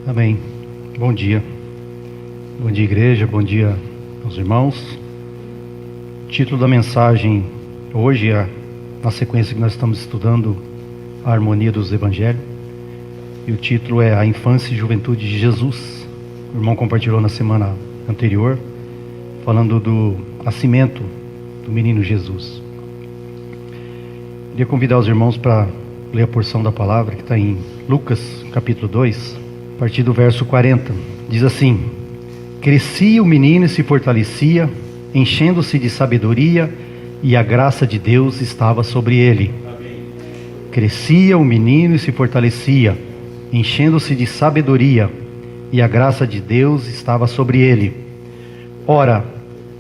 Amém. Bom dia. Bom dia, igreja. Bom dia aos irmãos. O título da mensagem hoje é, na sequência que nós estamos estudando, a harmonia dos evangelhos. E o título é A Infância e Juventude de Jesus. O irmão compartilhou na semana anterior, falando do nascimento do menino Jesus. Queria convidar os irmãos para ler a porção da palavra que está em Lucas, capítulo 2, a partir do verso 40. Diz assim: Crescia o menino e se fortalecia, enchendo-se de sabedoria, e a graça de Deus estava sobre ele. Crescia o menino e se fortalecia, enchendo-se de sabedoria, e a graça de Deus estava sobre ele. Ora,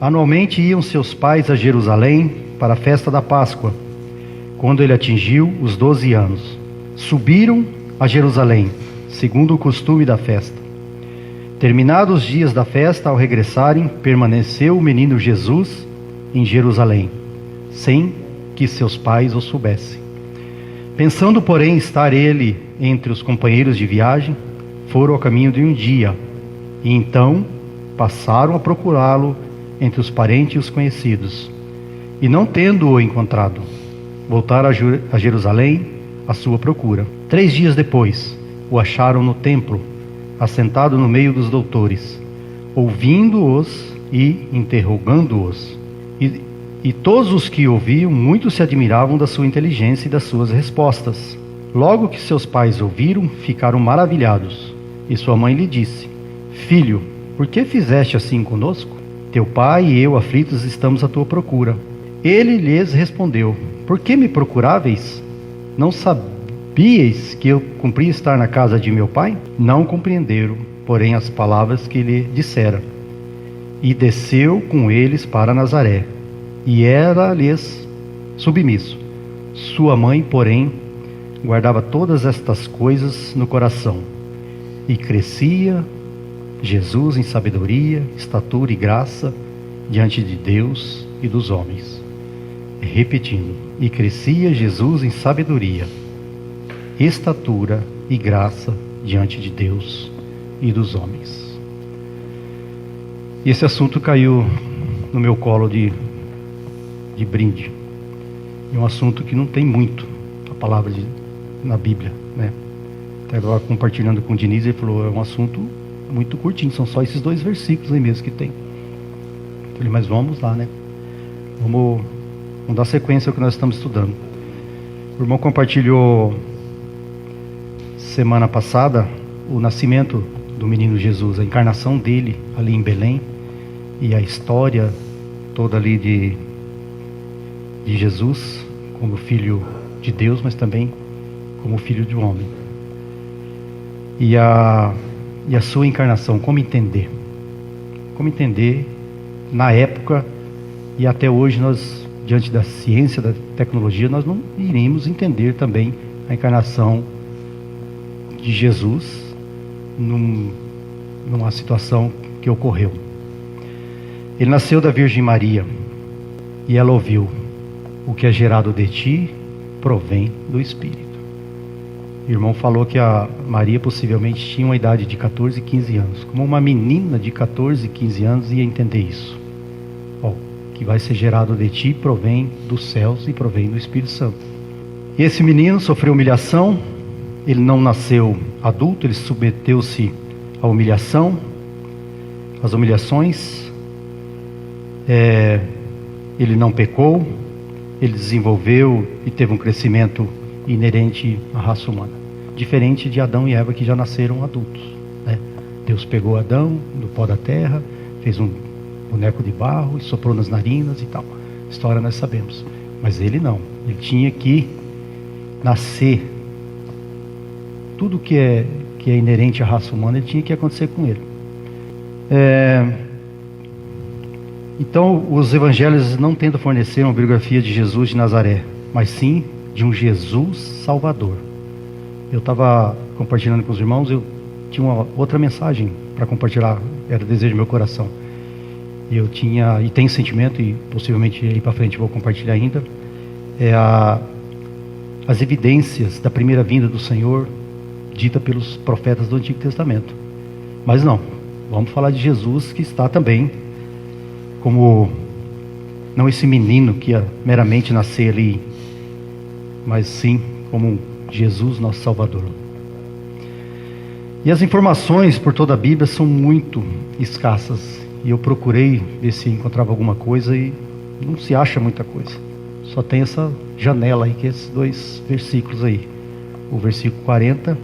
anualmente iam seus pais a Jerusalém para a festa da Páscoa. Quando ele atingiu os 12 anos, subiram a Jerusalém, segundo o costume da festa. Terminados os dias da festa, ao regressarem, permaneceu o menino Jesus em Jerusalém, sem que seus pais o soubessem. Pensando, porém, estar ele entre os companheiros de viagem, foram ao caminho de um dia, e então passaram a procurá-lo entre os parentes e os conhecidos. E não tendo-o encontrado, voltaram a Jerusalém à sua procura. 3 dias depois, o acharam no templo, assentado no meio dos doutores, ouvindo-os e interrogando-os. E todos os que ouviam, muito se admiravam da sua inteligência e das suas respostas. Logo que seus pais ouviram, ficaram maravilhados. E sua mãe lhe disse: Filho, por que fizeste assim conosco? Teu pai e eu, aflitos, estamos à tua procura. Ele lhes respondeu: Por que me procuráveis? Não sabíeis que eu cumpria estar na casa de meu pai? Não compreenderam, porém, as palavras que lhe dissera. E desceu com eles para Nazaré, e era-lhes submisso. Sua mãe, porém, guardava todas estas coisas no coração. E crescia Jesus em sabedoria, estatura e graça diante de Deus e dos homens. Repetindo: e crescia Jesus em sabedoria, estatura e graça diante de Deus e dos homens. E esse assunto caiu no meu colo de brinde. É um assunto que não tem muito a palavra na Bíblia, né? Até agora, compartilhando com o Diniz, ele falou: é um assunto muito curtinho, são só esses 2 versículos aí mesmo que tem. Eu falei: mas vamos lá, né? Vamos dar sequência ao que nós estamos estudando. O irmão compartilhou semana passada o nascimento do menino Jesus, a encarnação dele ali em Belém, e a história toda ali de Jesus como filho de Deus, mas também como filho de um homem. E a sua encarnação, como entender? Como entender na época, e até hoje nós, diante da ciência, da tecnologia, nós não iríamos entender também a encarnação de Jesus numa situação que ocorreu. Ele nasceu da Virgem Maria, e ela ouviu: o que é gerado de ti provém do Espírito. O irmão falou que a Maria possivelmente tinha uma idade de 14, 15 anos. Como uma menina de 14, 15 anos ia entender isso? Que vai ser gerado de ti provém dos céus e provém do Espírito Santo. E esse menino sofreu humilhação. Ele não nasceu adulto, ele submeteu-se à humilhação, às humilhações. Ele não pecou, ele desenvolveu e teve um crescimento inerente à raça humana, diferente de Adão e Eva, que já nasceram adultos, né? Deus pegou Adão do pó da terra, fez um boneco de barro e soprou nas narinas e tal. A história nós sabemos. Mas ele não, ele tinha que nascer. Tudo que é inerente à raça humana, ele tinha que acontecer com ele. Então, os evangelhos não tentam fornecer uma biografia de Jesus de Nazaré, mas sim de um Jesus Salvador. Eu estava compartilhando com os irmãos, eu tinha uma outra mensagem para compartilhar, era desejo do meu coração. Eu tinha, e tenho sentimento, e possivelmente aí para frente vou compartilhar ainda, as evidências da primeira vinda do Senhor dita pelos profetas do Antigo Testamento. Mas não, vamos falar de Jesus, que está também como, não esse menino que ia meramente nascer ali, mas sim como Jesus, nosso Salvador. E as informações por toda a Bíblia são muito escassas, e eu procurei ver se encontrava alguma coisa e não se acha muita coisa. Só tem essa janela aí, que é esses 2 versículos aí, o versículo 40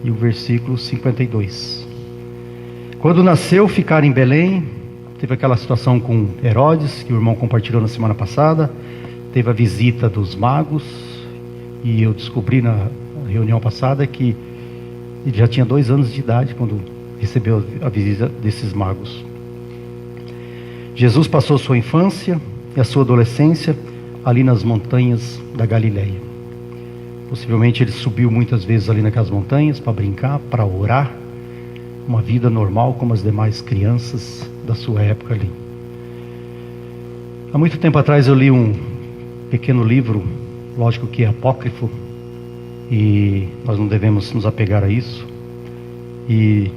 e o versículo 52. Quando nasceu, ficaram em Belém. Teve aquela situação com Herodes, que o irmão compartilhou na semana passada. Teve a visita dos magos, e eu descobri na reunião passada que ele já tinha 2 anos de idade quando recebeu a visita desses magos. Jesus passou sua infância e a sua adolescência ali nas montanhas da Galileia. Possivelmente ele subiu muitas vezes ali naquelas montanhas para brincar, para orar. Uma vida normal como as demais crianças da sua época ali. Há muito tempo atrás eu li um pequeno livro, lógico que é apócrifo, e nós não devemos nos apegar a isso, e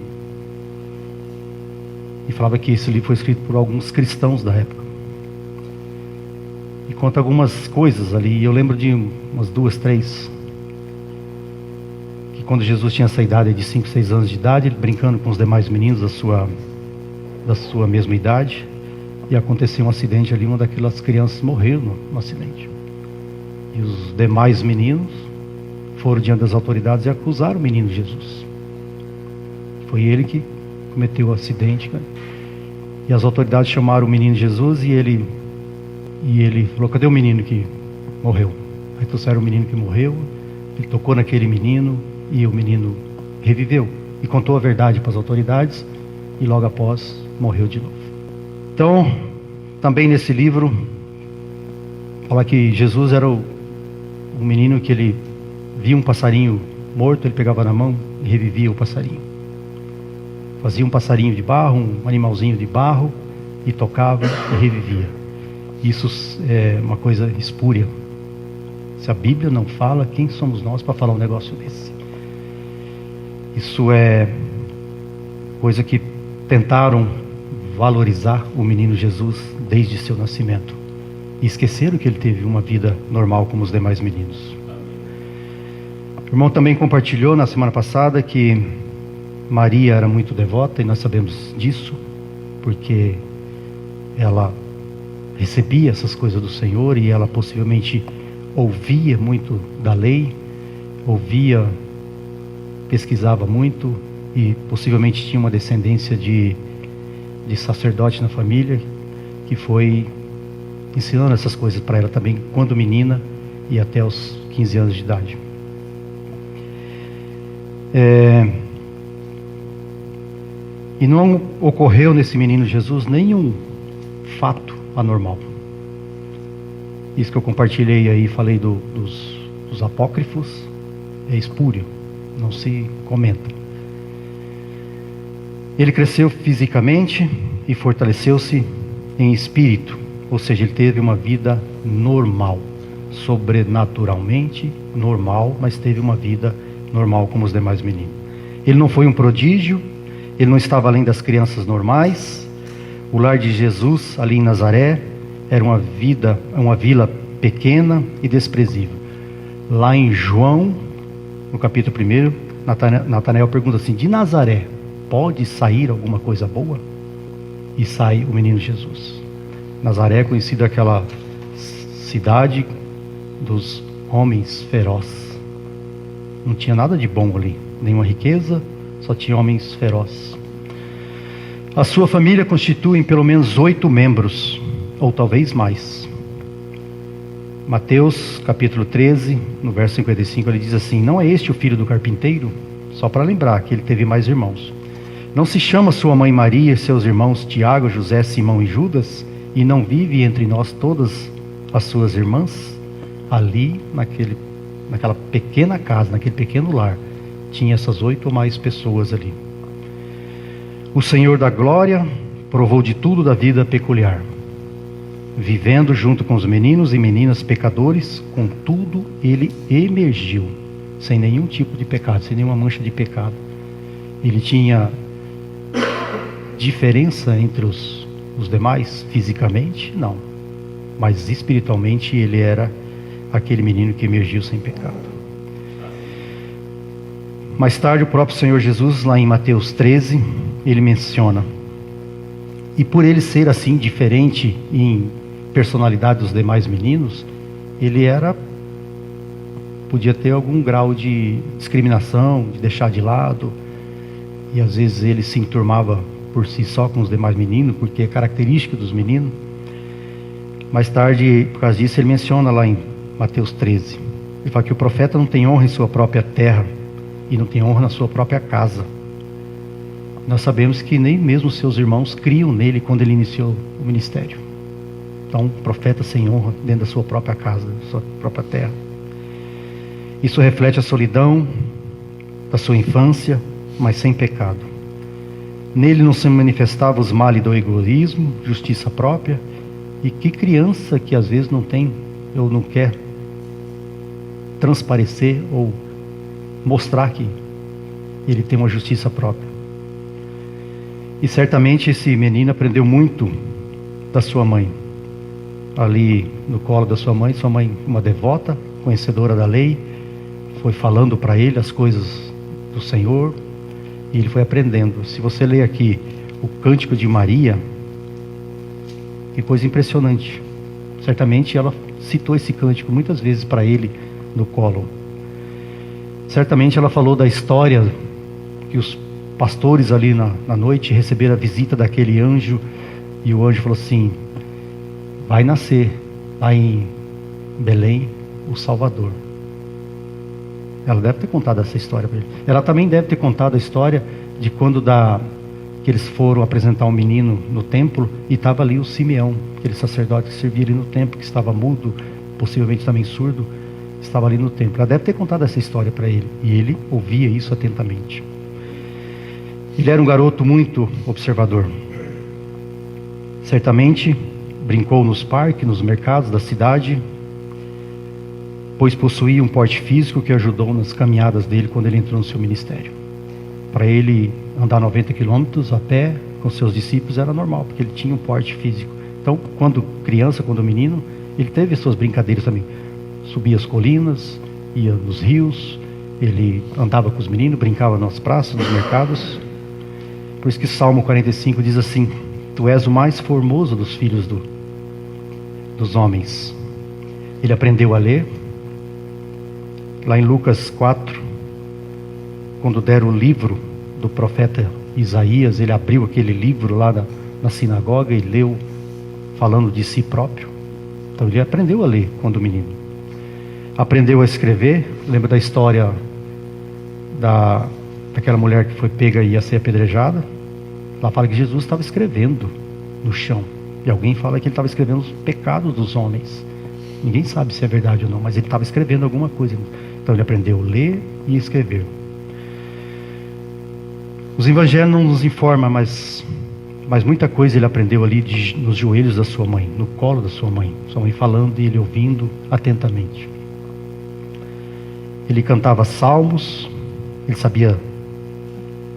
falava que esse livro foi escrito por alguns cristãos da época, e conta algumas coisas ali, e eu lembro de umas 2, 3, que quando Jesus tinha essa idade de 5, 6 anos de idade, ele brincando com os demais meninos da sua mesma idade, e aconteceu um acidente ali, uma daquelas crianças morreu no acidente, e os demais meninos foram diante das autoridades e acusaram o menino Jesus. Foi ele que cometeu o acidente, cara. E as autoridades chamaram o menino Jesus, e ele falou: cadê o menino que morreu? Aí trouxeram o menino que morreu, ele tocou naquele menino, e o menino reviveu e contou a verdade para as autoridades, e logo após morreu de novo. Então, também nesse livro fala que Jesus era o menino que ele via um passarinho morto, ele pegava na mão e revivia o passarinho. Fazia um passarinho de barro, um animalzinho de barro, e tocava e revivia. Isso é uma coisa espúria. Se a Bíblia não fala, quem somos nós para falar um negócio desse? Isso é coisa que tentaram valorizar o menino Jesus desde seu nascimento, e esqueceram que ele teve uma vida normal como os demais meninos. O irmão também compartilhou na semana passada que Maria era muito devota, e nós sabemos disso, porque ela recebia essas coisas do Senhor, e ela possivelmente ouvia muito da lei, pesquisava muito, e possivelmente tinha uma descendência de sacerdote na família, que foi ensinando essas coisas para ela também, quando menina, e até os 15 anos de idade. E não ocorreu nesse menino Jesus nenhum fato anormal. Isso que eu compartilhei aí, falei dos apócrifos, é espúrio, não se comenta. Ele cresceu fisicamente e fortaleceu-se em espírito, ou seja, ele teve uma vida normal, sobrenaturalmente normal, mas teve uma vida normal como os demais meninos. Ele não foi um prodígio, ele não estava além das crianças normais. O lar de Jesus, ali em Nazaré, era uma vila pequena e desprezível. Lá em João, no capítulo 1, Natanael pergunta assim: de Nazaré pode sair alguma coisa boa? E sai o menino Jesus. Nazaré é conhecida aquela cidade dos homens ferozes. Não tinha nada de bom ali, nenhuma riqueza, só tinha homens ferozes. A sua família constitui pelo menos 8 membros, ou talvez mais. Mateus capítulo 13, no verso 55, ele diz assim: não é este o filho do carpinteiro? Só para lembrar que ele teve mais irmãos. Não se chama sua mãe Maria e seus irmãos Tiago, José, Simão e Judas? E não vive entre nós todas as suas irmãs? Ali, naquela pequena casa, naquele pequeno lar, tinha essas 8 ou mais pessoas ali. O Senhor da glória provou de tudo da vida peculiar, vivendo junto com os meninos e meninas pecadores. Contudo, ele emergiu sem nenhum tipo de pecado, sem nenhuma mancha de pecado. Ele tinha diferença entre os demais fisicamente? Não. Mas espiritualmente ele era aquele menino que emergiu sem pecado. Mais tarde o próprio Senhor Jesus, lá em Mateus 13, ele menciona: e por ele ser assim diferente em personalidade dos demais meninos, ele podia ter algum grau de discriminação, de deixar de lado, e às vezes ele se enturmava por si só com os demais meninos, porque é característica dos meninos. Mais tarde, por causa disso, ele menciona lá em Mateus 13, ele fala que o profeta não tem honra em sua própria terra e não tem honra na sua própria casa. Nós sabemos que nem mesmo seus irmãos criam nele quando ele iniciou o ministério. Então, profeta sem honra dentro da sua própria casa, da sua própria terra. Isso reflete a solidão da sua infância, mas sem pecado. Nele não se manifestava os males do egoísmo, justiça própria. E que criança que às vezes não tem ou não quer transparecer ou mostrar que ele tem uma justiça própria. E certamente esse menino aprendeu muito da sua mãe. Ali no colo da sua mãe uma devota, conhecedora da lei, foi falando para ele as coisas do Senhor, e ele foi aprendendo. Se você ler aqui o Cântico de Maria, que coisa impressionante. Certamente ela citou esse cântico muitas vezes para ele no colo. Certamente ela falou da história que os pastores ali na noite receberam a visita daquele anjo, e o anjo falou assim: vai nascer lá em Belém o Salvador. Ela deve ter contado essa história para ele. Ela também deve ter contado a história de quando que eles foram apresentar um menino no templo, e estava ali o Simeão, aquele sacerdote que servia ali no templo, que estava mudo, possivelmente também surdo, estava ali no templo. Ela deve ter contado essa história para ele, e ele ouvia isso atentamente. Ele era um garoto muito observador. Certamente brincou nos parques, nos mercados da cidade, pois possuía um porte físico que ajudou nas caminhadas dele quando ele entrou no seu ministério. Para ele andar 90 quilômetros a pé com seus discípulos era normal, porque ele tinha um porte físico. Então, quando criança, quando menino, ele teve suas brincadeiras também. Subia as colinas, ia nos rios, ele andava com os meninos, brincava nas praças, nos mercados. Por isso que Salmo 45 diz assim: tu és o mais formoso dos filhos dos homens. Ele aprendeu a ler. Lá em Lucas 4, quando deram o livro do profeta Isaías, ele abriu aquele livro lá na sinagoga e leu, falando de si próprio. Então ele aprendeu a ler quando menino. Aprendeu a escrever. Lembra da história daquela mulher que foi pega e ia ser apedrejada? Lá fala que Jesus estava escrevendo no chão. E alguém fala que ele estava escrevendo os pecados dos homens. Ninguém sabe se é verdade ou não, mas ele estava escrevendo alguma coisa. Então ele aprendeu a ler e escrever. Os evangelhos não nos informam, mas muita coisa ele aprendeu ali nos joelhos da sua mãe, no colo da sua mãe. Sua mãe falando e ele ouvindo atentamente. Ele cantava salmos, ele sabia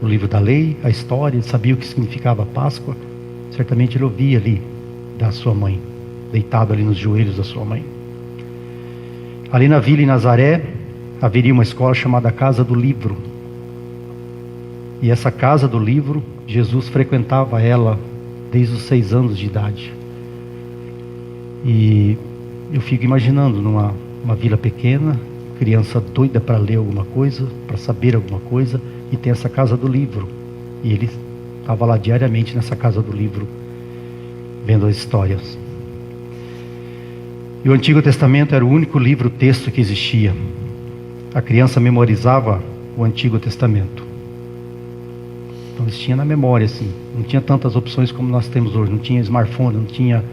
o livro da lei, a história, ele sabia o que significava a Páscoa. Certamente ele ouvia ali da sua mãe, deitado ali nos joelhos da sua mãe. Ali na vila em Nazaré, haveria uma escola chamada Casa do Livro. E essa Casa do Livro, Jesus frequentava ela desde os 6 anos de idade. E eu fico imaginando numa vila pequena, criança doida para ler alguma coisa, para saber alguma coisa, e tem essa Casa do Livro. E ele estava lá diariamente nessa Casa do Livro, vendo as histórias. E o Antigo Testamento era o único livro texto que existia. A criança memorizava o Antigo Testamento. Então eles tinham na memória, assim. Não tinha tantas opções como nós temos hoje. Não tinha smartphone, não tinha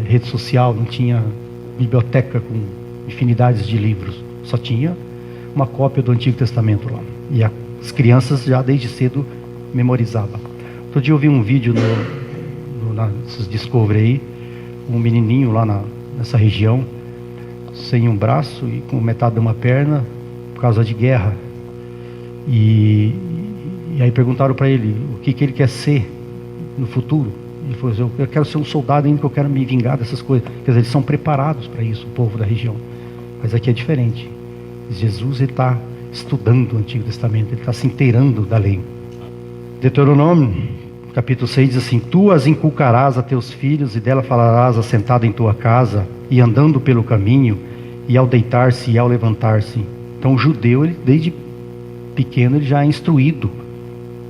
rede social, não tinha biblioteca com infinidades de livros. Só tinha uma cópia do Antigo Testamento lá. E as crianças já desde cedo memorizavam. Outro dia eu vi um vídeo nesses Discovery aí, um menininho lá nessa região, sem um braço e com metade de uma perna, por causa de guerra. E aí perguntaram para ele o que ele quer ser no futuro. Ele falou assim: eu quero ser um soldado ainda, que eu quero me vingar dessas coisas. Quer dizer, eles são preparados para isso, o povo da região. Mas aqui é diferente. Jesus está estudando o Antigo Testamento, ele está se inteirando da lei. Deuteronômio, capítulo 6 diz assim: tu as inculcarás a teus filhos, e dela falarás assentado em tua casa, e andando pelo caminho, e ao deitar-se e ao levantar-se. Então o judeu, ele, desde pequeno, ele já é instruído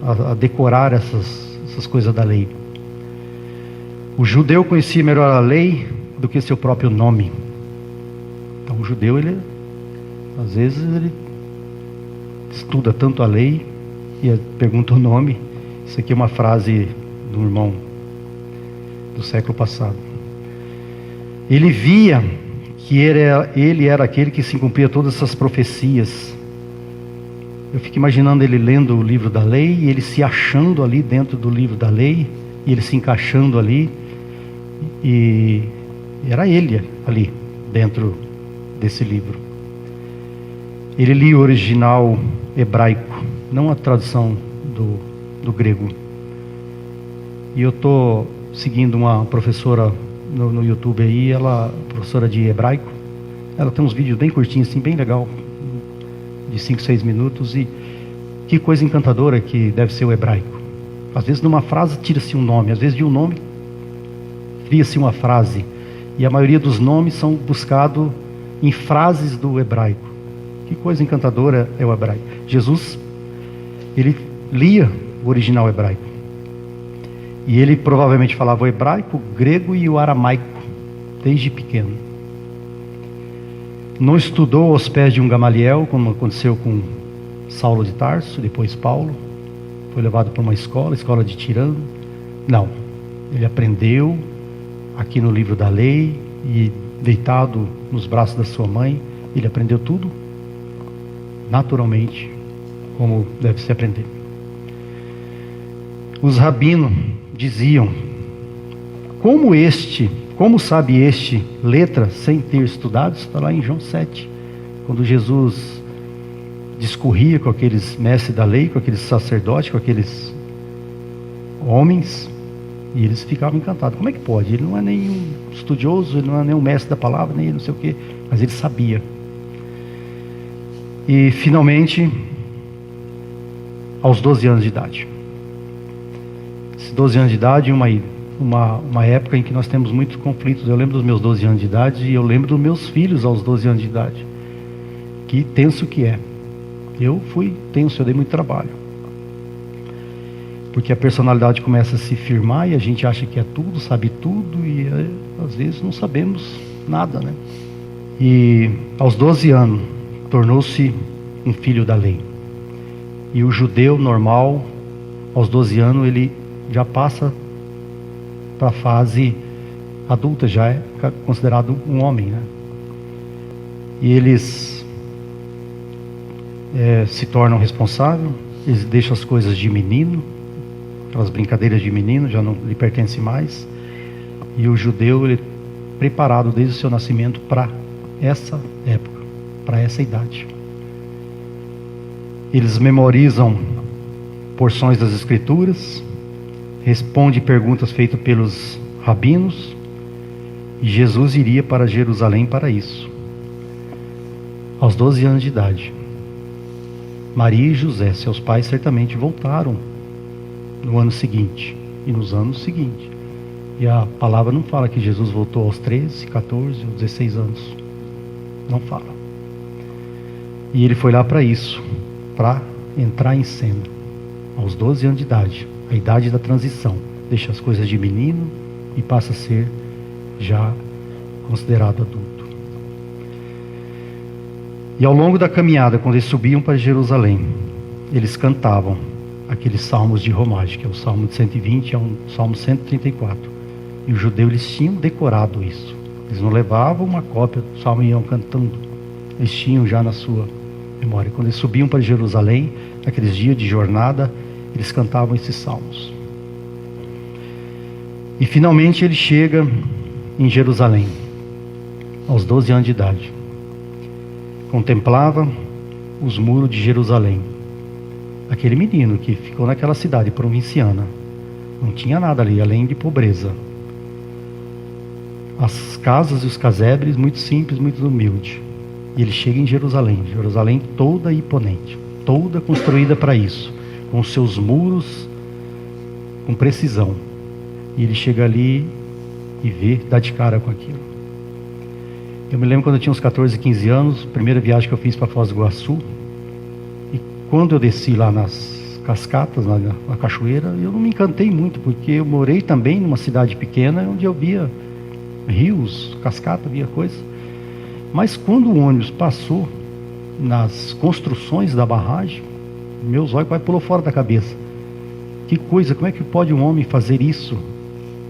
a decorar essas coisas da lei. O judeu conhecia melhor a lei do que seu próprio nome. Então o judeu, ele, às vezes, ele estuda tanto a lei e pergunta o nome. Isso aqui é uma frase de um irmão do século passado. Ele via que ele era aquele que se cumpria todas essas profecias. Eu fico imaginando ele lendo o livro da lei, e ele se achando ali dentro do livro da lei, e ele se encaixando ali, e era ele ali dentro desse livro. Ele lia o original hebraico, não a tradução do grego. E eu estou seguindo uma professora no YouTube aí, ela, professora de hebraico, ela tem uns vídeos bem curtinhos assim, bem legal, de 5, 6 minutos, e que coisa encantadora que deve ser o hebraico. Às vezes numa frase tira-se um nome, às vezes de um nome cria-se uma frase, e a maioria dos nomes são buscados em frases do hebraico. Que coisa encantadora é o hebraico. Jesus, ele lia o original hebraico, e ele provavelmente falava o hebraico, o grego e o aramaico desde pequeno. Não estudou aos pés de um Gamaliel, como aconteceu com Saulo de Tarso, depois Paulo. Foi levado para uma escola de tirano. Não, ele aprendeu aqui no livro da lei, e deitado nos braços da sua mãe, ele aprendeu tudo naturalmente, como deve se aprender. Os rabinos diziam: como sabe este letra sem ter estudado? Isso está lá em João 7, quando Jesus discorria com aqueles mestres da lei, com aqueles sacerdotes, com aqueles homens, e eles ficavam encantados. Como é que pode? Ele não é nenhum estudioso, ele não é nenhum mestre da palavra, nem não sei o quê, mas ele sabia. E finalmente, aos 12 anos de idade, esses 12 anos de idade, uma época em que nós temos muitos conflitos. Eu lembro dos meus 12 anos de idade, e eu lembro dos meus filhos aos 12 anos de idade. Que tenso que é. Eu fui tenso, eu dei muito trabalho. Porque a personalidade começa a se firmar, e a gente acha que é tudo, sabe tudo, e às vezes não sabemos nada, né? E aos 12 anos, tornou-se um filho da lei. E o judeu normal, aos 12 anos, ele já passa para a fase adulta, já é considerado um homem, né? E eles se tornam responsáveis, eles deixam as coisas de menino, aquelas brincadeiras de menino, já não lhe pertence mais. E o judeu, ele é preparado desde o seu nascimento para essa época, para essa idade. Eles memorizam porções das escrituras, responde perguntas feitas pelos rabinos, e Jesus iria para Jerusalém para isso. Aos 12 anos de idade, Maria e José, seus pais, certamente voltaram no ano seguinte e nos anos seguintes. E a palavra não fala que Jesus voltou aos 13, 14 ou 16 anos. Não fala. E ele foi lá para isso, para entrar em cena. Aos 12 anos de idade, a idade da transição. Deixa as coisas de menino e passa a ser já considerado adulto. E ao longo da caminhada, quando eles subiam para Jerusalém, eles cantavam aqueles salmos de romagem, que é o Salmo de 120, é um Salmo 134. E os judeus, eles tinham decorado isso. Eles não levavam uma cópia do Salmo e iam cantando. Eles tinham já na sua memória. Quando eles subiam para Jerusalém, naqueles dias de jornada, eles cantavam esses salmos. E finalmente ele chega em Jerusalém, aos 12 anos de idade. Contemplava os muros de Jerusalém. Aquele menino que ficou naquela cidade provinciana, não tinha nada ali, além de pobreza. As casas e os casebres muito simples, muito humildes. E ele chega em Jerusalém, Jerusalém toda imponente, toda construída para isso, com seus muros com precisão. E ele chega ali e vê, dá de cara com aquilo. Eu me lembro quando eu tinha uns 14, 15 anos, primeira viagem que eu fiz para Foz do Iguaçu, e quando eu desci lá nas cascatas, na cachoeira, eu não me encantei muito, porque eu morei também numa cidade pequena, onde eu via rios, cascata, via coisas. Mas quando o ônibus passou nas construções da barragem, meus olhos quase pulou fora da cabeça. Que coisa, como é que pode um homem fazer isso?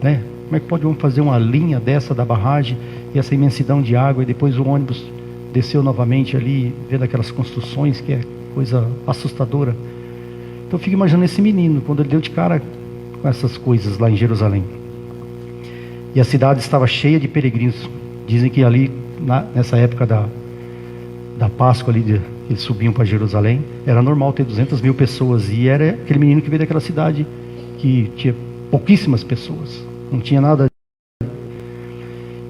Né? Como é que pode um homem fazer uma linha dessa da barragem e essa imensidão de água, e depois o ônibus desceu novamente ali, vendo aquelas construções, que é coisa assustadora. Então eu fico imaginando esse menino, quando ele deu de cara com essas coisas lá em Jerusalém. E a cidade estava cheia de peregrinos. Dizem que ali, nessa época da Páscoa, ali, eles subiam para Jerusalém, era normal ter 200 mil pessoas. E era aquele menino que veio daquela cidade que tinha pouquíssimas pessoas, não tinha nada.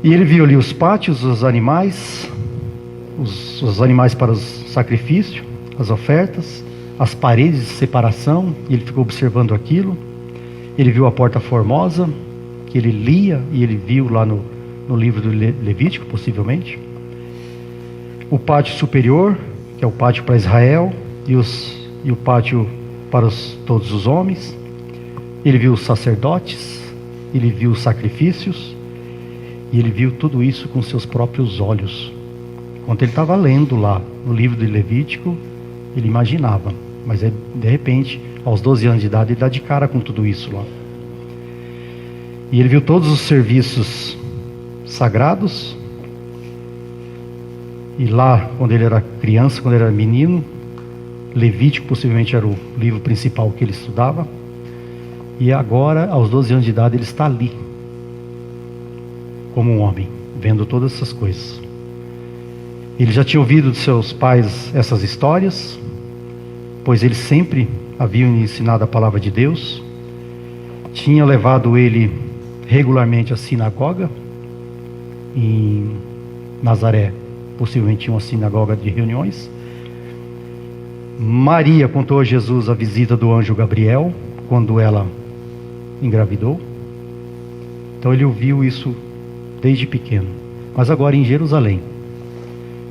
E ele viu ali os pátios, os animais para os sacrifícios, as ofertas, as paredes de separação. E ele ficou observando aquilo. Ele viu a porta formosa, que ele lia, e ele viu lá no livro do Levítico, possivelmente. O pátio superior, que é o pátio para Israel, e o pátio para todos os homens. Ele viu os sacerdotes, ele viu os sacrifícios, e ele viu tudo isso com seus próprios olhos. Enquanto ele estava lendo lá no livro do Levítico, ele imaginava, mas de repente, aos 12 anos de idade, ele dá de cara com tudo isso lá. E ele viu todos os serviços sagrados. E lá, quando ele era criança, quando ele era menino, Levítico possivelmente era o livro principal que ele estudava. E agora, aos 12 anos de idade, ele está ali, como um homem, vendo todas essas coisas. Ele já tinha ouvido de seus pais essas histórias, pois eles sempre haviam ensinado a palavra de Deus. Tinha levado ele regularmente à sinagoga. Em Nazaré, possivelmente tinha uma sinagoga de reuniões. Maria contou a Jesus a visita do anjo Gabriel, quando ela engravidou. Então ele ouviu isso desde pequeno. Mas agora em Jerusalém,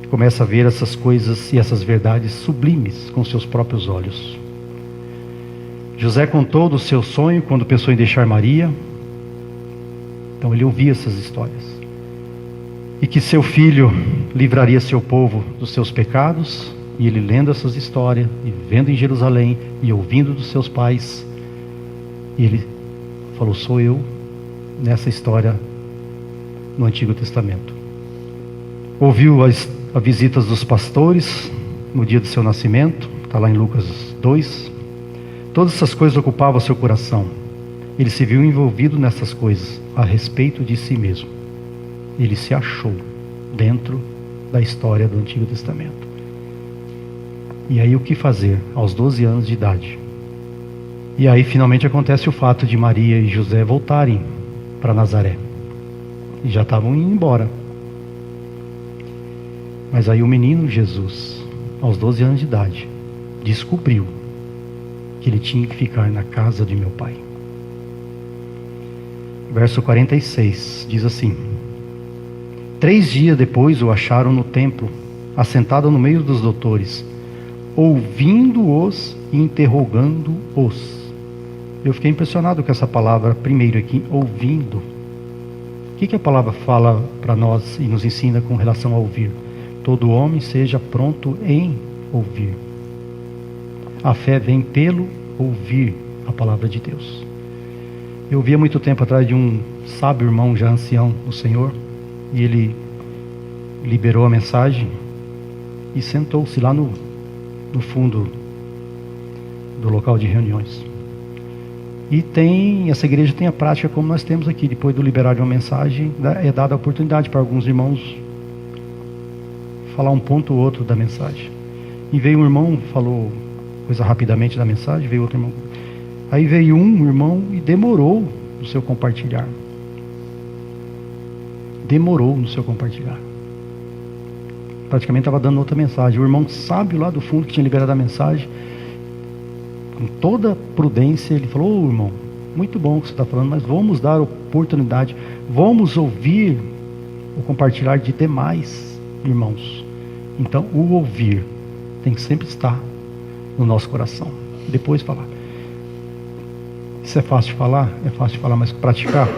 começa a ver essas coisas e essas verdades sublimes com seus próprios olhos. José contou do seu sonho quando pensou em deixar Maria. Então ele ouvia essas histórias. E que seu filho livraria seu povo dos seus pecados. E ele lendo essas histórias, e vendo em Jerusalém, e ouvindo dos seus pais, e ele falou: sou eu nessa história no Antigo Testamento. Ouviu as visitas dos pastores no dia do seu nascimento, está lá em Lucas 2. Todas essas coisas ocupavam seu coração. Ele se viu envolvido nessas coisas a respeito de si mesmo. Ele se achou dentro da história do Antigo Testamento. E aí o que fazer aos 12 anos de idade? E aí finalmente acontece o fato de Maria e José voltarem para Nazaré. E já estavam indo embora. Mas aí o menino Jesus, aos 12 anos de idade, descobriu que ele tinha que ficar na casa de meu pai. Verso 46 diz assim: 3 dias depois o acharam no templo, assentado no meio dos doutores, ouvindo-os e interrogando-os. Eu fiquei impressionado com essa palavra primeiro aqui, ouvindo. O que a palavra fala para nós e nos ensina com relação a ouvir? Todo homem seja pronto em ouvir. A fé vem pelo ouvir a palavra de Deus. Eu ouvi há muito tempo atrás de um sábio irmão já ancião do Senhor, e ele liberou a mensagem e sentou-se lá no fundo do local de reuniões. E essa igreja tem a prática como nós temos aqui: depois do liberar de uma mensagem, é dada a oportunidade para alguns irmãos falar um ponto ou outro da mensagem. E veio um irmão, falou coisa rapidamente da mensagem, veio outro irmão. Aí veio um irmão e demorou no seu compartilhar. Demorou no seu compartilhar. Praticamente estava dando outra mensagem. O irmão sábio lá do fundo que tinha liberado a mensagem, com toda prudência, ele falou: ô irmão, muito bom o que você está falando, mas vamos dar oportunidade, vamos ouvir o compartilhar de demais irmãos. Então o ouvir tem que sempre estar no nosso coração, depois falar. Isso é fácil de falar? É fácil de falar, mas praticar.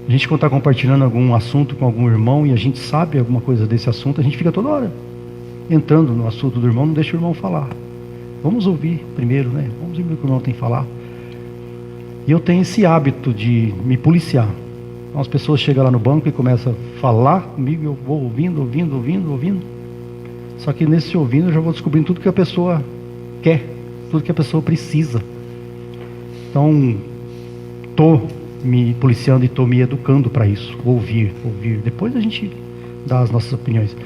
A gente, quando está compartilhando algum assunto com algum irmão e a gente sabe alguma coisa desse assunto, a gente fica toda hora entrando no assunto do irmão, não deixa o irmão falar. Vamos ouvir primeiro, né? Vamos ouvir o que o irmão tem que falar. E eu tenho esse hábito de me policiar. Então, as pessoas chegam lá no banco e começam a falar comigo, eu vou ouvindo. Só que nesse ouvindo eu já vou descobrindo tudo que a pessoa quer, tudo que a pessoa precisa. Então, estou me policiando e estou me educando para isso. Ouvir. Depois a gente dá as nossas opiniões.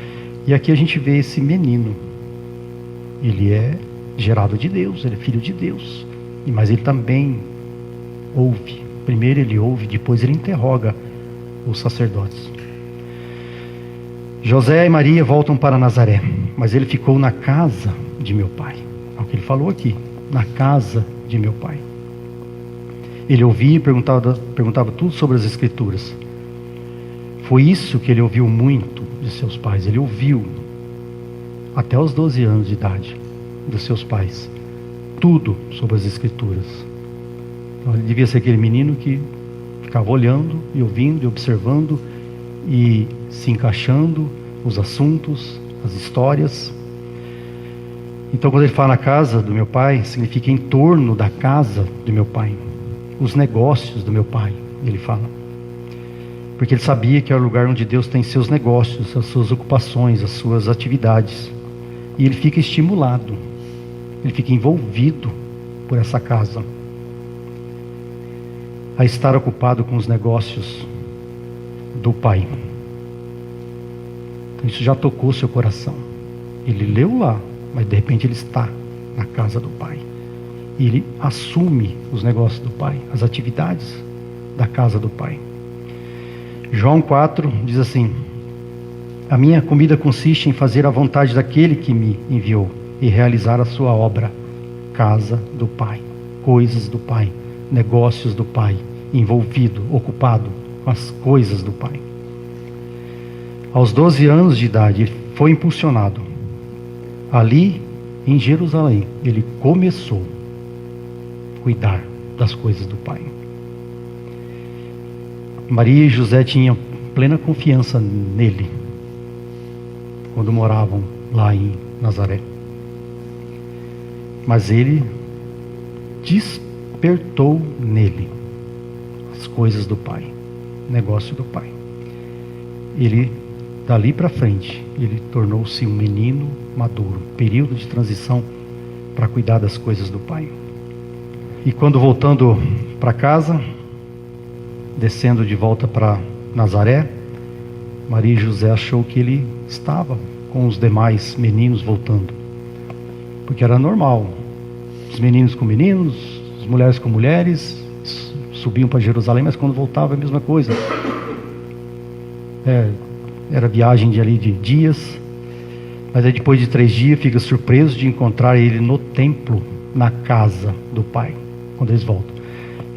E aqui a gente vê esse menino. Ele é gerado de Deus, ele é filho de Deus. Mas ele também ouve. Primeiro ele ouve, depois ele interroga os sacerdotes. José e Maria voltam para Nazaré, mas ele ficou na casa de meu pai. É o que ele falou aqui, na casa de meu pai. Ele ouvia e perguntava tudo sobre as Escrituras. Foi isso que ele ouviu muito de seus pais. Ele ouviu até os 12 anos de idade dos seus pais tudo sobre as Escrituras. Então, ele devia ser aquele menino que ficava olhando e ouvindo e observando e se encaixando os assuntos, as histórias. Então, quando ele fala na casa do meu pai, significa em torno da casa do meu pai, os negócios do meu pai, ele fala. Porque ele sabia que era o lugar onde Deus tem seus negócios, as suas ocupações, as suas atividades. E ele fica estimulado, ele fica envolvido por essa casa, a estar ocupado com os negócios do pai. Então isso já tocou seu coração. Ele leu lá, mas de repente ele está na casa do pai. E ele assume os negócios do pai, as atividades da casa do pai. João 4 diz assim: a minha comida consiste em fazer a vontade daquele que me enviou e realizar a sua obra. Casa do pai, coisas do pai, negócios do pai, envolvido, ocupado com as coisas do pai. Aos 12 anos de idade, ele foi impulsionado. Ali em Jerusalém, ele começou a cuidar das coisas do pai. Maria e José tinham plena confiança nele quando moravam lá em Nazaré. Mas ele despertou nele as coisas do pai, negócio do pai. Ele, dali para frente, ele tornou-se um menino maduro, período de transição para cuidar das coisas do pai. E quando voltando para casa, descendo de volta para Nazaré, Maria e José achou que ele estava com os demais meninos voltando, porque era normal, os meninos com meninos, as mulheres com mulheres, subiam para Jerusalém, mas quando voltava a mesma coisa. Era viagem de dias, mas aí depois de 3 dias fica surpreso de encontrar ele no templo, na casa do pai, quando eles voltam.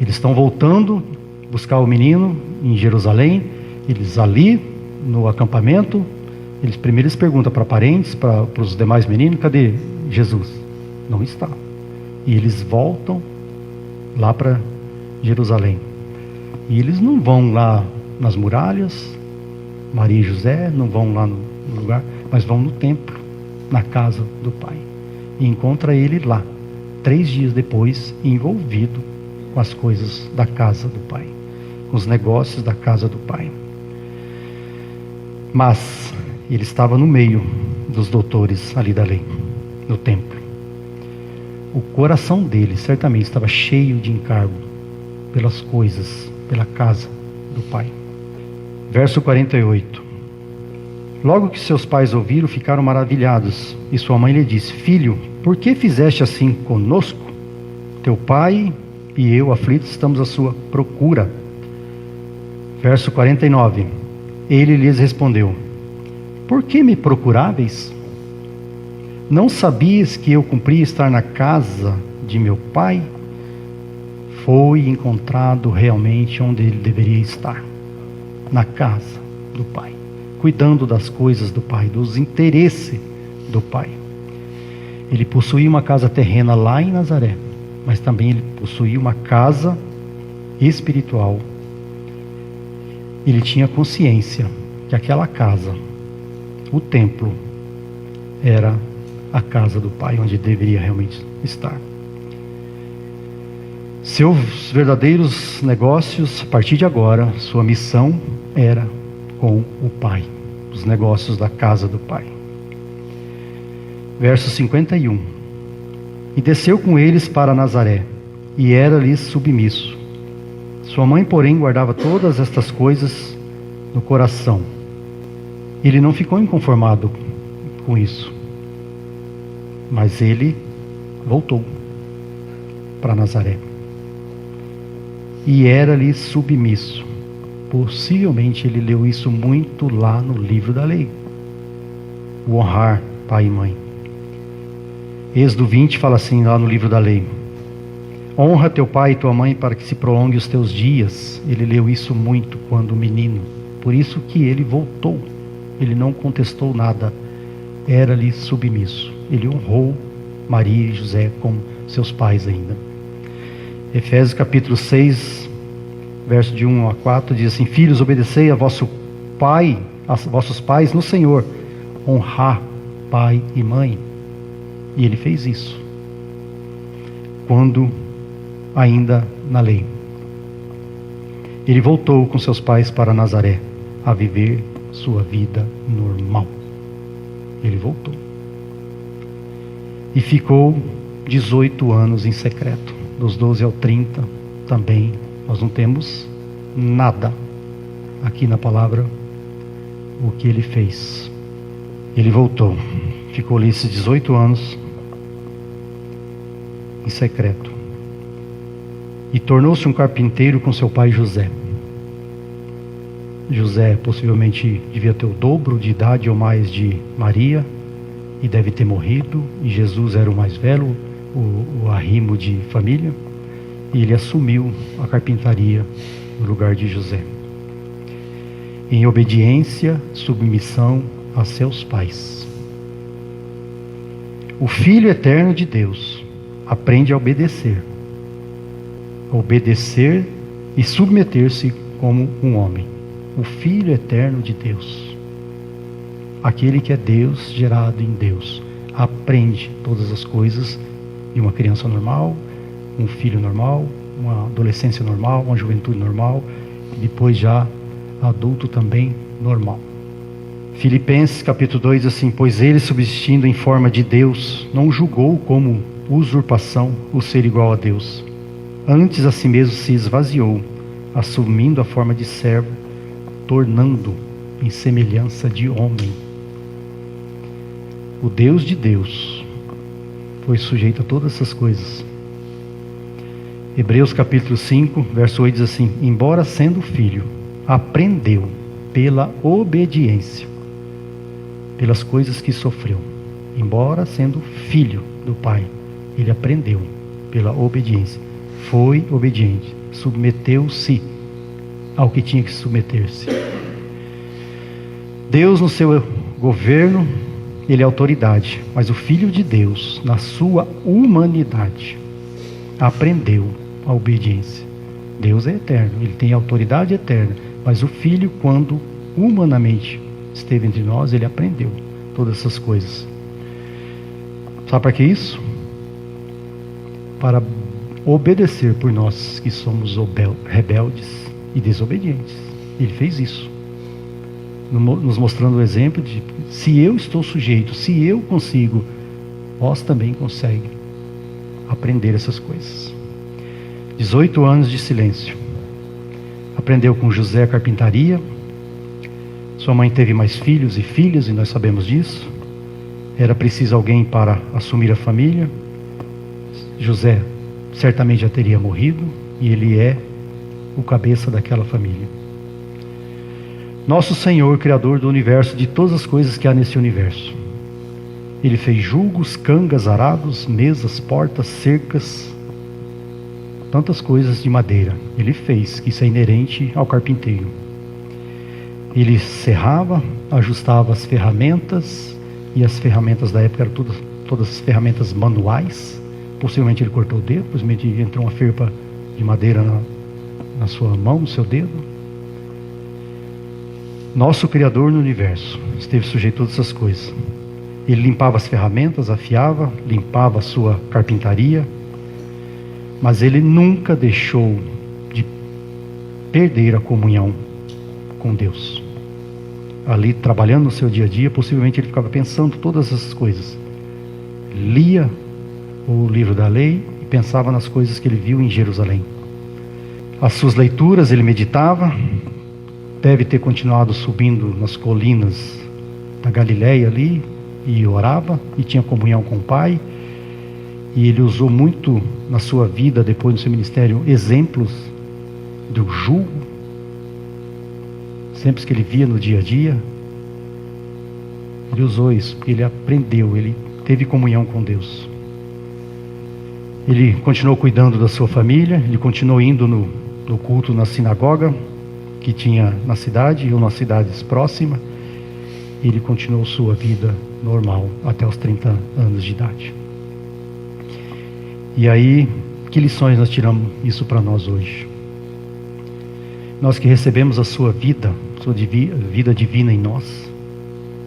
Eles estão voltando buscar o menino em Jerusalém, eles ali no acampamento, eles primeiro perguntam para parentes, para os demais meninos: cadê Jesus? Não está. E eles voltam lá para Jerusalém. E eles não vão lá nas muralhas, Maria e José não vão lá no lugar, mas vão no templo, na casa do pai. E encontra ele lá, 3 dias depois, envolvido com as coisas da casa do pai, com os negócios da casa do pai. Mas ele estava no meio dos doutores ali da lei, no templo. O coração dele certamente estava cheio de encargo pelas coisas, pela casa do pai. Verso 48. Logo que seus pais ouviram, ficaram maravilhados. E sua mãe lhe disse: Filho, por que fizeste assim conosco? Teu pai e eu, aflitos, estamos à sua procura. Verso 49. Ele lhes respondeu: Por que me procuráveis? Não sabias que eu cumpria estar na casa de meu pai? Foi encontrado realmente onde ele deveria estar, na casa do pai, cuidando das coisas do pai, dos interesses do pai. Ele possuía uma casa terrena lá em Nazaré, mas também ele possuía uma casa espiritual. Ele tinha consciência que aquela casa, o templo, era a casa do pai, onde deveria realmente estar. Seus verdadeiros negócios, a partir de agora, sua missão era com o pai, os negócios da casa do pai. Verso 51. E desceu com eles para Nazaré, e era-lhes submisso. Sua mãe, porém, guardava todas estas coisas no coração. Ele não ficou inconformado com isso, mas ele voltou para Nazaré. E era-lhe submisso. Possivelmente ele leu isso muito lá no livro da lei. O honrar pai e mãe. Êxodo 20 fala assim lá no livro da lei: honra teu pai e tua mãe para que se prolongue os teus dias. Ele leu isso muito quando menino. Por isso que ele voltou. Ele não contestou nada. Era-lhe submisso. Ele honrou Maria e José como seus pais ainda. Efésios capítulo 6, verso de 1 a 4, diz assim: Filhos, obedecei a vossos pais no Senhor. Honrar pai e mãe. E ele fez isso quando ainda na lei. Ele voltou com seus pais para Nazaré a viver sua vida normal. Ele voltou. E ficou 18 anos em secreto. Dos 12 ao 30 também nós não temos nada aqui na palavra o que ele fez. Ele voltou. Ficou ali esses 18 anos em secreto. E tornou-se um carpinteiro com seu pai José. José possivelmente devia ter o dobro de idade ou mais de Maria, e deve ter morrido, e Jesus era o mais velho, o arrimo de família, e ele assumiu a carpintaria no lugar de José, em obediência, submissão a seus pais. O Filho eterno de Deus aprende a obedecer e submeter-se como um homem. O Filho eterno de Deus, aquele que é Deus gerado em Deus, aprende todas as coisas de uma criança normal, um filho normal, uma adolescência normal, uma juventude normal, e depois já adulto também normal. Filipenses capítulo 2 diz assim: pois ele, subsistindo em forma de Deus, não julgou como usurpação o ser igual a Deus. Antes a si mesmo se esvaziou, assumindo a forma de servo, tornando em semelhança de homem. O Deus de Deus foi sujeito a todas essas coisas. Hebreus capítulo 5, verso 8 diz assim: embora sendo filho, aprendeu pela obediência, pelas coisas que sofreu. Embora sendo filho do Pai, ele aprendeu pela obediência. Foi obediente, submeteu-se ao que tinha que submeter-se. Deus no seu governo, ele é autoridade, mas o Filho de Deus, na sua humanidade, aprendeu a obediência. Deus é eterno, ele tem autoridade eterna, mas o Filho, quando humanamente esteve entre nós, ele aprendeu todas essas coisas. Sabe para que isso? Para obedecer por nós que somos rebeldes e desobedientes. Ele fez isso, nos mostrando o exemplo de: se eu estou sujeito, se eu consigo, vós também conseguem aprender essas coisas. 18 anos de silêncio. Aprendeu com José a carpintaria, Sua mãe teve mais filhos e filhas, e nós sabemos disso. Era preciso alguém para assumir a família. José certamente já teria morrido, e ele é o cabeça daquela família. Nosso Senhor, Criador do universo, de todas as coisas que há nesse universo. Ele fez julgos, cangas, arados, mesas, portas, cercas, tantas coisas de madeira. Ele fez, que isso é inerente ao carpinteiro. Ele serrava, ajustava as ferramentas, e as ferramentas da época eram todas as ferramentas manuais. Possivelmente ele cortou o dedo, possivelmente entrou uma ferpa de madeira na sua mão, no seu dedo. Nosso Criador no universo esteve sujeito a todas essas coisas. Ele limpava as ferramentas, afiava, limpava a sua carpintaria, mas ele nunca deixou de perder a comunhão com Deus. Ali, trabalhando no seu dia a dia, possivelmente ele ficava pensando todas essas coisas. Lia o livro da lei e pensava nas coisas que ele viu em Jerusalém. As suas leituras ele meditava. Deve ter continuado subindo nas colinas da Galileia ali, e orava, e tinha comunhão com o Pai. E ele usou muito na sua vida, depois no seu ministério, exemplos do jugo. Sempre que ele via no dia a dia, ele usou isso, porque ele aprendeu, ele teve comunhão com Deus. Ele continuou cuidando da sua família, ele continuou indo no culto na sinagoga que tinha na cidade, ou nas cidades próximas. Ele continuou sua vida normal até os 30 anos de idade. E aí, que lições nós tiramos isso para nós hoje? Nós que recebemos a sua vida divina em nós,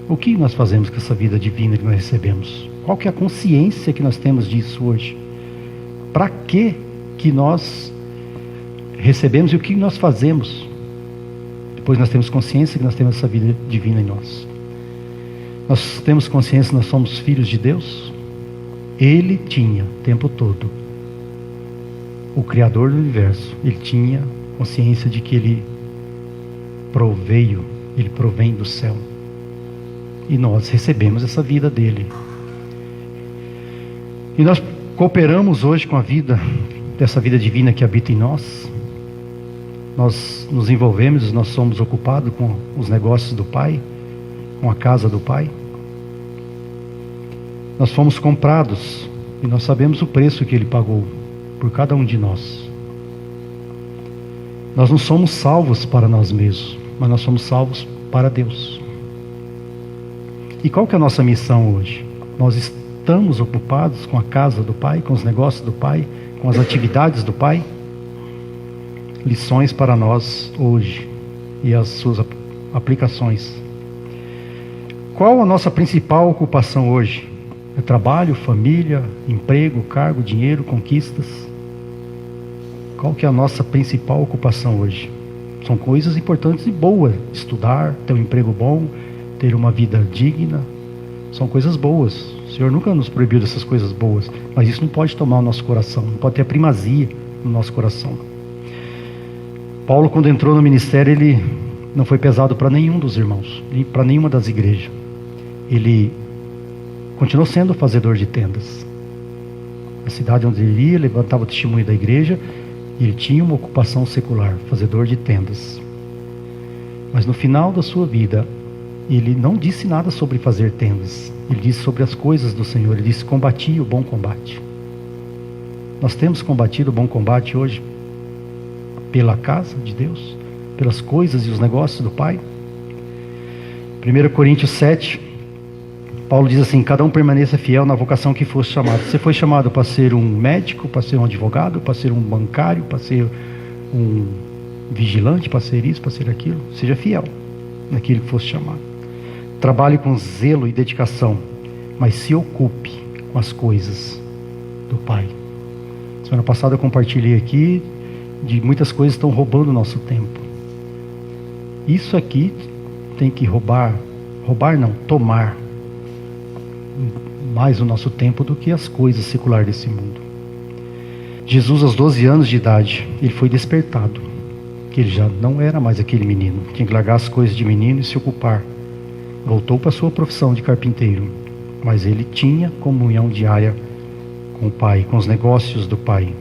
o que nós fazemos com essa vida divina que nós recebemos? Qual que é a consciência que nós temos disso hoje? Para que nós recebemos e o que nós fazemos? Depois nós temos consciência que nós temos essa vida divina em nós. Nós temos consciência que nós somos filhos de Deus. Ele tinha o tempo todo, o Criador do universo, ele tinha consciência de que ele provém do céu. E nós recebemos essa vida dele. E nós cooperamos hoje com a vida, dessa vida divina que habita em nós. Nós nos envolvemos, nós somos ocupados com os negócios do Pai, com a casa do Pai. Nós fomos comprados e nós sabemos o preço que ele pagou por cada um de nós. Nós não somos salvos para nós mesmos, mas nós somos salvos para Deus. E qual que é a nossa missão hoje? Nós estamos ocupados com a casa do Pai, com os negócios do Pai, com as atividades do Pai? Lições para nós hoje e as suas aplicações. Qual a nossa principal ocupação hoje? É trabalho, família, emprego, cargo, dinheiro, conquistas? Qual que é a nossa principal ocupação hoje? São coisas importantes e boas. Estudar, ter um emprego bom, ter uma vida digna. São coisas boas. O Senhor nunca nos proibiu dessas coisas boas. Mas isso não pode tomar o nosso coração. Não pode ter a primazia no nosso coração. Paulo, quando entrou no ministério, ele não foi pesado para nenhum dos irmãos, para nenhuma das igrejas. Ele continuou sendo fazedor de tendas. Na cidade onde ele ia, levantava o testemunho da igreja, e ele tinha uma ocupação secular, fazedor de tendas. Mas no final da sua vida, ele não disse nada sobre fazer tendas. Ele disse sobre as coisas do Senhor. Ele disse: combati o bom combate. Nós temos combatido o bom combate hoje pela casa de Deus, pelas coisas e os negócios do Pai. 1 Coríntios 7, Paulo diz assim: cada um permaneça fiel na vocação que fosse chamado. Você foi chamado para ser um médico, para ser um advogado, para ser um bancário, para ser um vigilante, para ser isso, para ser aquilo. Seja fiel naquilo que fosse chamado. Trabalhe com zelo e dedicação, mas se ocupe com as coisas do Pai. Semana passada eu compartilhei aqui de muitas coisas que estão roubando o nosso tempo. Isso aqui tem que tomar mais o nosso tempo do que as coisas seculares desse mundo. Jesus, aos 12 anos de idade, ele foi despertado. que ele já não era mais aquele menino, tinha que largar as coisas de menino e se ocupar. Voltou para a sua profissão de carpinteiro, mas ele tinha comunhão diária com o pai, com os negócios do pai.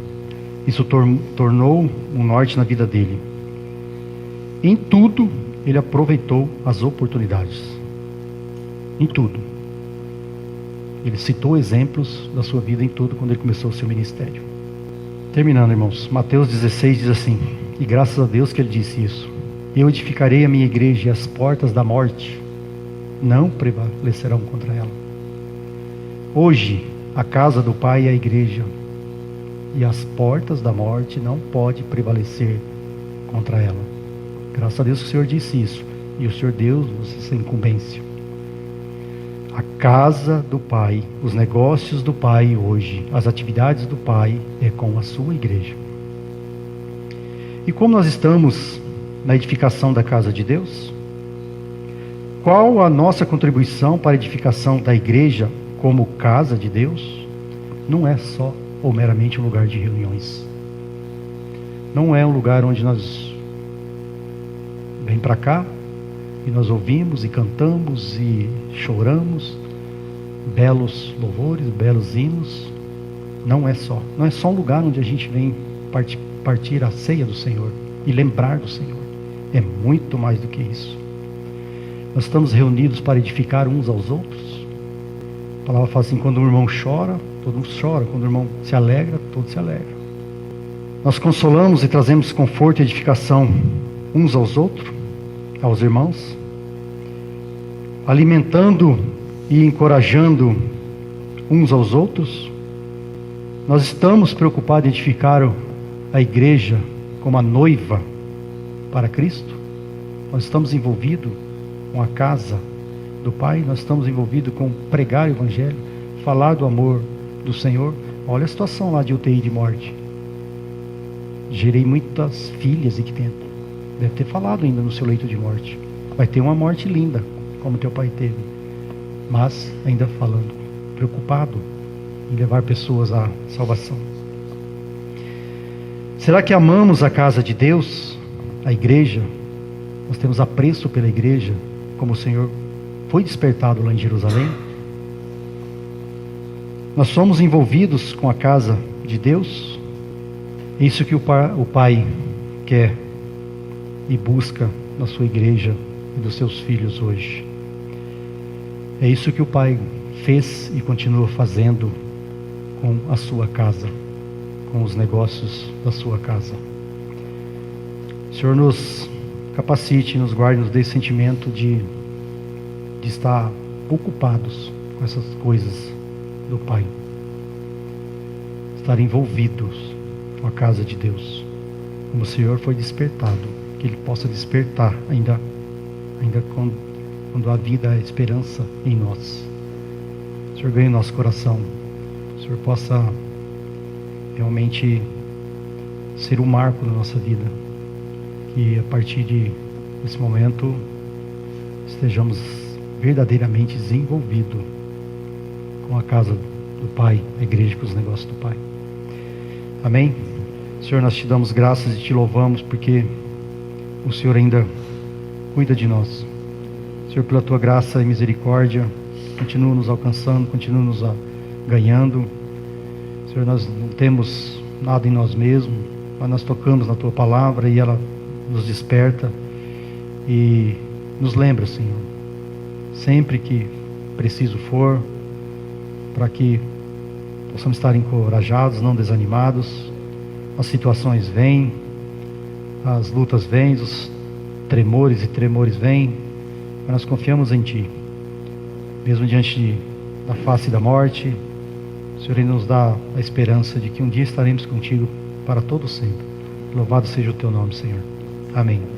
Isso tornou um norte na vida dele. Em tudo, ele aproveitou as oportunidades. Em tudo. Ele citou exemplos da sua vida em tudo quando ele começou o seu ministério. Terminando, irmãos, Mateus 16 diz assim, e graças a Deus que ele disse isso: eu edificarei a minha igreja e as portas da morte não prevalecerão contra ela. Hoje, a casa do Pai é a igreja, e as portas da morte não podem prevalecer contra ela. Graças a Deus que o Senhor disse isso, e o Senhor deu essa incumbência. A casa do Pai, os negócios do Pai hoje, as atividades do Pai é com a sua igreja. E como nós estamos na edificação da casa de Deus, qual a nossa contribuição para a edificação da igreja como casa de Deus? Não é só ou meramente um lugar de reuniões. Não é um lugar onde nós vem para cá e nós ouvimos e cantamos e choramos belos louvores, belos hinos. Não é só um lugar onde a gente vem partir a ceia do Senhor e lembrar do Senhor. É muito mais do que isso. Nós estamos reunidos para edificar uns aos outros. A palavra fala assim: quando um irmão chora, todo mundo chora. Quando o irmão se alegra, todos se alegram. Nós consolamos e trazemos conforto e edificação uns aos outros, aos irmãos, alimentando e encorajando uns aos outros. Nós estamos preocupados em edificar a igreja como a noiva para Cristo. Nós estamos envolvidos com a casa do Pai, nós estamos envolvidos com pregar o Evangelho, falar do amor do Senhor. Olha a situação lá de UTI de morte. Gerei muitas filhas aqui dentro. Deve ter falado ainda no seu leito de morte. Vai ter uma morte linda, como teu pai teve. Mas ainda falando, preocupado em levar pessoas à salvação. Será que amamos a casa de Deus, a igreja? Nós temos apreço pela igreja, como o Senhor foi despertado lá em Jerusalém? Nós somos envolvidos com a casa de Deus? É isso que o Pai quer e busca na sua igreja e dos seus filhos hoje. É isso que o Pai fez e continua fazendo com a sua casa, com os negócios da sua casa. O Senhor nos capacite, nos guarde, nos dê sentimento de estar ocupados com essas coisas do Pai. Estar envolvidos com a casa de Deus. Como o Senhor foi despertado, que Ele possa despertar ainda quando há vida, a esperança em nós. O Senhor ganhe o nosso coração. O Senhor possa realmente ser um marco na nossa vida. Que a partir desse momento estejamos verdadeiramente desenvolvidos com a casa do Pai, a igreja, com os negócios do Pai. Amém? Senhor, nós te damos graças e te louvamos porque o Senhor ainda cuida de nós. Senhor, pela tua graça e misericórdia, continua nos alcançando, continua nos ganhando. Senhor, nós não temos nada em nós mesmos, mas nós tocamos na tua palavra e ela nos desperta e nos lembra, Senhor, sempre que preciso for, para que possamos estar encorajados, não desanimados. As situações vêm, as lutas vêm, os tremores e tremores vêm, mas nós confiamos em Ti. Mesmo diante da face da morte, o Senhor nos dá a esperança de que um dia estaremos contigo para todo sempre. Louvado seja o Teu nome, Senhor. Amém.